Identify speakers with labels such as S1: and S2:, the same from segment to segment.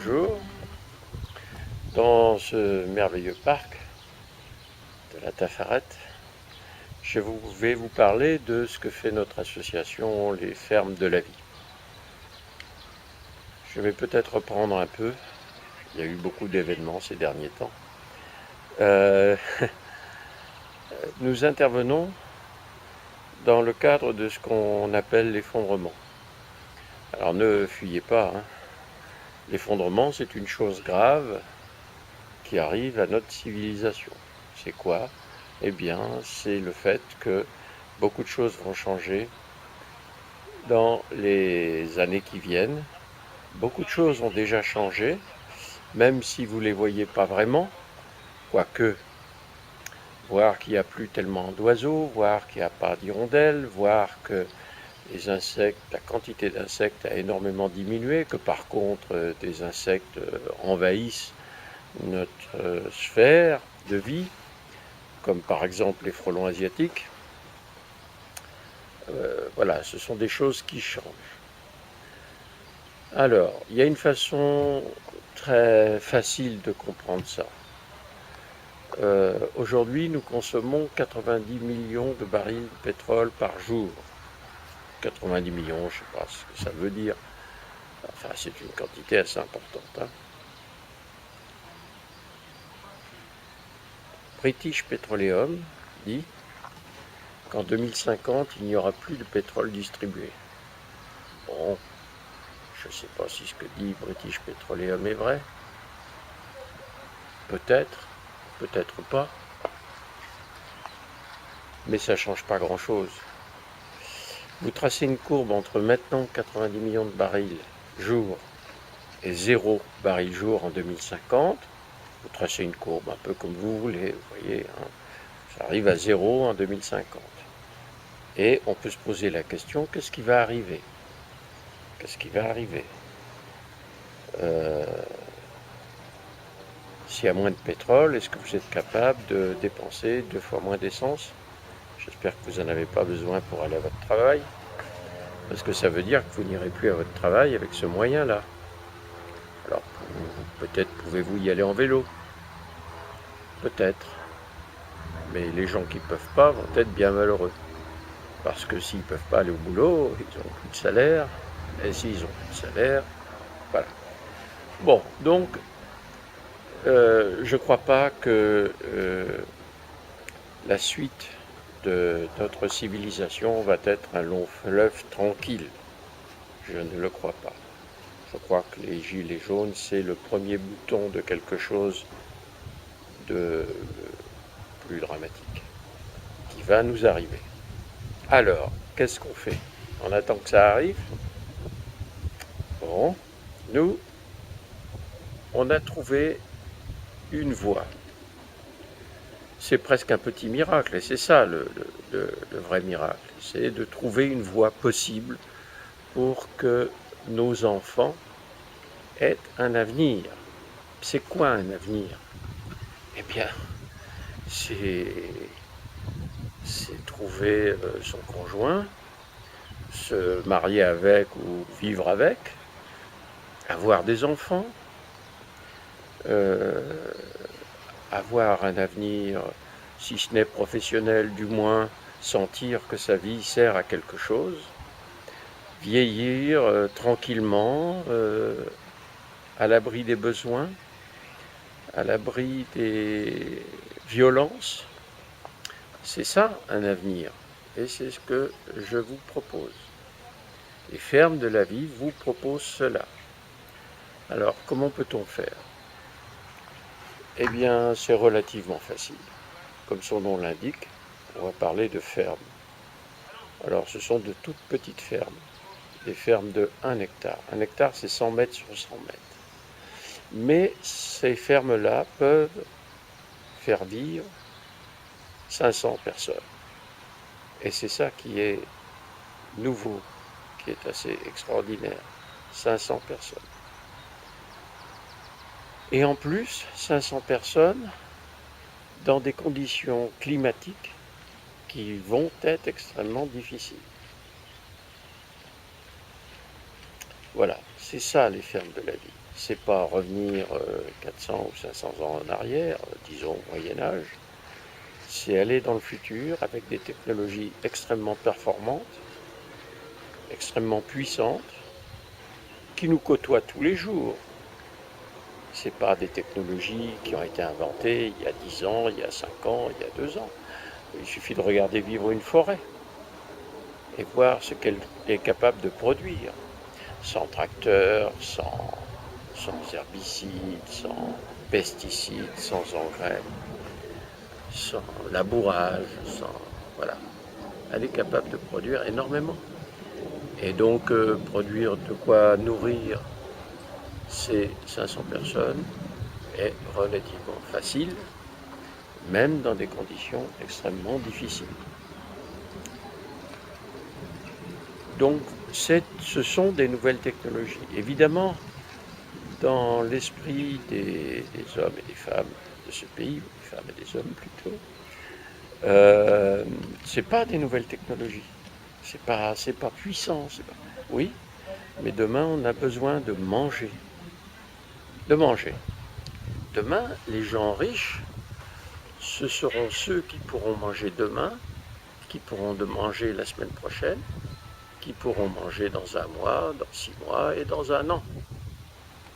S1: bonjour. Dans ce merveilleux parc de la Tafarette, vais vous parler de ce que fait notre association Les Fermes de la Vie. Je vais peut-être reprendre un peu, il y a eu beaucoup d'événements ces derniers temps. Euh, nous intervenons dans le cadre de ce qu'on appelle l'effondrement. Alors ne fuyez pas, hein. L'effondrement, c'est une chose grave qui arrive à notre civilisation. C'est quoi? Eh bien, c'est le fait que beaucoup de choses vont changer dans les années qui viennent. Beaucoup de choses ont déjà changé, même si vous ne les voyez pas vraiment, quoique voir qu'il n'y a plus tellement d'oiseaux, voir qu'il n'y a pas d'hirondelles, voir que les insectes, la quantité d'insectes a énormément diminué, que par contre des insectes envahissent notre sphère de vie, comme par exemple les frelons asiatiques. Voilà, ce sont des choses qui changent. Alors, il y a une façon très facile de comprendre ça. Aujourd'hui, nous consommons 90 millions de barils de pétrole par jour. 90 millions, je ne sais pas ce que ça veut dire. Enfin, c'est une quantité assez importante, hein. British Petroleum dit qu'en 2050, il n'y aura plus de pétrole distribué. Bon, je ne sais pas si ce que dit British Petroleum est vrai. Peut-être, peut-être pas. Mais ça ne change pas grand-chose. Vous tracez une courbe entre maintenant 90 millions de barils jour et 0 baril jour en 2050. Vous tracez une courbe un peu comme vous voulez, vous voyez, hein. Ça arrive à 0 en 2050. Et on peut se poser la question, qu'est-ce qui va arriver? Qu'est-ce qui va arriver? S'il y a moins de pétrole, est-ce que vous êtes capable de dépenser 2 fois moins d'essence? J'espère que vous n'en avez pas besoin pour aller à votre travail, parce que ça veut dire que vous n'irez plus à votre travail avec ce moyen-là. Alors, peut-être pouvez-vous y aller en vélo. Peut-être. Mais les gens qui ne peuvent pas vont être bien malheureux. Parce que s'ils ne peuvent pas aller au boulot, ils n'ont plus de salaire. Et s'ils n'ont plus de salaire, voilà. Bon, donc, je ne crois pas que la suite de notre civilisation va être un long fleuve tranquille. Je ne le crois pas. Je crois que les gilets jaunes, c'est le premier bouton de quelque chose de plus dramatique qui va nous arriver. Alors, qu'est-ce qu'on fait? On attend que ça arrive. Bon, nous, on a trouvé une voie. C'est presque un petit miracle, et c'est ça le vrai miracle. C'est de trouver une voie possible pour que nos enfants aient un avenir. C'est quoi un avenir? Eh bien, c'est trouver son conjoint, se marier avec ou vivre avec, avoir des enfants, avoir un avenir, si ce n'est professionnel, du moins sentir que sa vie sert à quelque chose, vieillir tranquillement, à l'abri des besoins, à l'abri des violences. C'est ça un avenir, et c'est ce que je vous propose. Les fermes de la vie vous proposent cela. Alors, comment peut-on faire? Eh bien, c'est relativement facile. Comme son nom l'indique, on va parler de fermes. Alors, ce sont de toutes petites fermes, des fermes de 1 hectare. 1 hectare, c'est 100 mètres sur 100 mètres. Mais ces fermes-là peuvent faire vivre 500 personnes. Et c'est ça qui est nouveau, qui est assez extraordinaire. 500 personnes. Et en plus, 500 personnes dans des conditions climatiques qui vont être extrêmement difficiles. Voilà, c'est ça les fermes de la vie. c'est pas revenir 400 ou 500 ans en arrière, disons au Moyen-Âge, c'est aller dans le futur avec des technologies extrêmement performantes, extrêmement puissantes, qui nous côtoient tous les jours. Ce n'est pas des technologies qui ont été inventées il y a 10 ans, il y a 5 ans, il y a 2 ans. Il suffit de regarder vivre une forêt et voir ce qu'elle est capable de produire, sans tracteurs, sans herbicides, sans pesticides, sans engrais, sans labourage, voilà. Elle est capable de produire énormément. Et donc produire de quoi nourrir ces 500 personnes est relativement facile, même dans des conditions extrêmement difficiles. Donc ce sont des nouvelles technologies. Évidemment, dans l'esprit des hommes et des femmes de ce pays, ou des femmes et des hommes plutôt, c'est pas des nouvelles technologies. C'est pas puissant. Oui, mais demain on a besoin de manger. De manger. Demain, les gens riches, ce seront ceux qui pourront manger demain, qui pourront manger la semaine prochaine, qui pourront manger dans 1 mois, dans 6 mois et dans 1 an.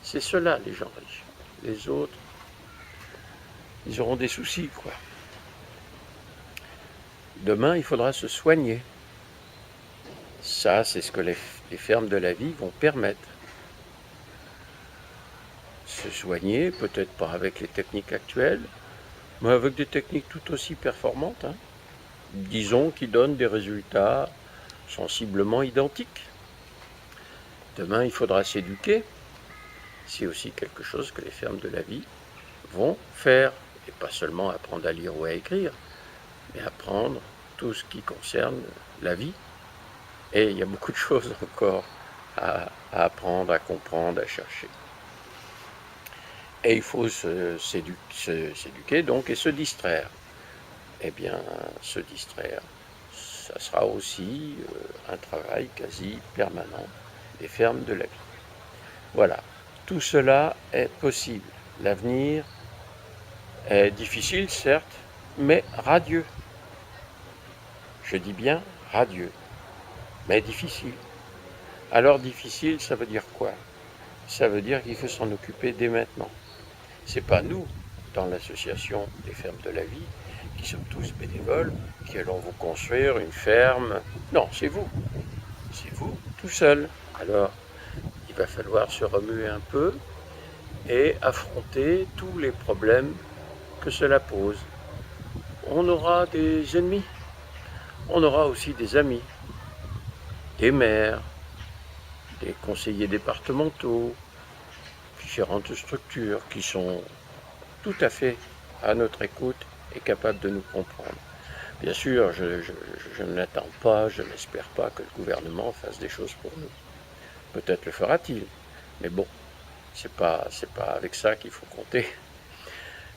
S1: C'est cela les gens riches. Les autres, ils auront des soucis, quoi. Demain, il faudra se soigner. Ça, c'est ce que les fermes de la vie vont permettre. Se soigner, peut-être pas avec les techniques actuelles, mais avec des techniques tout aussi performantes, hein. Disons qui donnent des résultats sensiblement identiques. Demain, il faudra s'éduquer. C'est aussi quelque chose que les fermes de la vie vont faire. Et pas seulement apprendre à lire ou à écrire, mais apprendre tout ce qui concerne la vie. Et il y a beaucoup de choses encore à apprendre, à comprendre, à chercher. Et il faut s'éduquer donc et se distraire. Eh bien, se distraire, ça sera aussi un travail quasi permanent des fermes de la vie. Voilà, tout cela est possible. L'avenir est difficile, certes, mais radieux. Je dis bien radieux, mais difficile. Alors difficile, ça veut dire quoi? Ça veut dire qu'il faut s'en occuper dès maintenant. C'est pas nous, dans l'association des fermes de la vie, qui sommes tous bénévoles, qui allons vous construire une ferme. Non, c'est vous. C'est vous, tout seul. Alors, il va falloir se remuer un peu et affronter tous les problèmes que cela pose. On aura des ennemis. On aura aussi des amis, des maires, des conseillers départementaux, différentes structures qui sont tout à fait à notre écoute et capables de nous comprendre. Bien sûr, je n'attends pas, je n'espère pas que le gouvernement fasse des choses pour nous. Peut-être le fera-t-il, mais bon, c'est pas avec ça qu'il faut compter.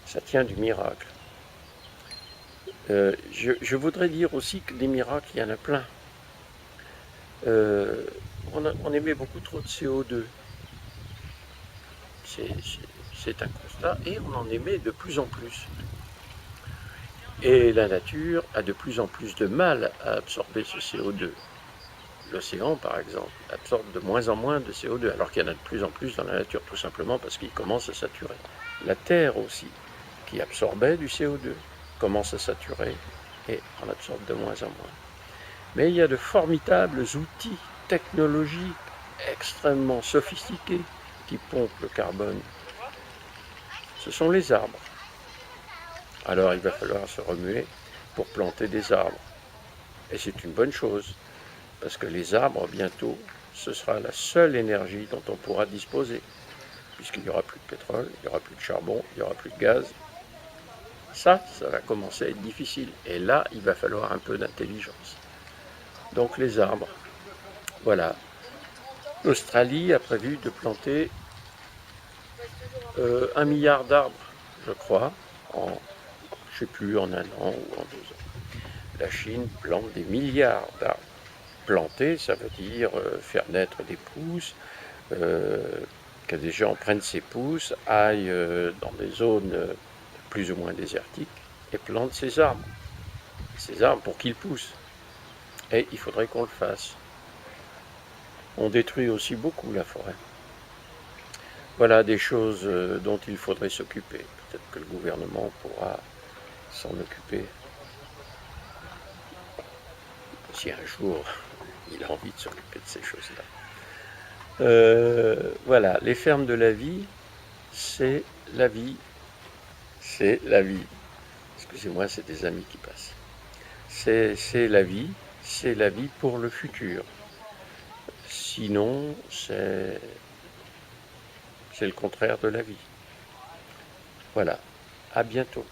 S1: Ça tient du miracle. Je voudrais dire aussi que des miracles, il y en a plein. On émet beaucoup trop de CO2. C'est un constat, et on en émet de plus en plus. Et la nature a de plus en plus de mal à absorber ce CO2. L'océan, par exemple, absorbe de moins en moins de CO2, alors qu'il y en a de plus en plus dans la nature, tout simplement parce qu'il commence à saturer. La Terre aussi, qui absorbait du CO2, commence à saturer et en absorbe de moins en moins. Mais il y a de formidables outils technologiques extrêmement sophistiqués qui pompent le carbone. Ce sont les arbres. Alors il va falloir se remuer pour planter des arbres. Et c'est une bonne chose, parce que les arbres, bientôt, ce sera la seule énergie dont on pourra disposer, puisqu'il n'y aura plus de pétrole, il n'y aura plus de charbon, il n'y aura plus de gaz. Ça va commencer à être difficile. Et là, il va falloir un peu d'intelligence. Donc les arbres, voilà. L'Australie a prévu de planter 1 milliard d'arbres, je crois, je ne sais plus, en 1 an ou en 2 ans. La Chine plante des milliards d'arbres. Planter, ça veut dire faire naître des pousses, que des gens prennent ces pousses, aillent dans des zones plus ou moins désertiques et plantent ces arbres. Ces arbres pour qu'ils poussent. Et il faudrait qu'on le fasse. On détruit aussi beaucoup la forêt. Voilà des choses dont il faudrait s'occuper. Peut-être que le gouvernement pourra s'en occuper si un jour il a envie de s'occuper de ces choses-là. Voilà, les fermes de la vie, c'est la vie. C'est la vie. Excusez-moi, c'est des amis qui passent. C'est la vie pour le futur. Sinon, c'est le contraire de la vie. Voilà, à bientôt.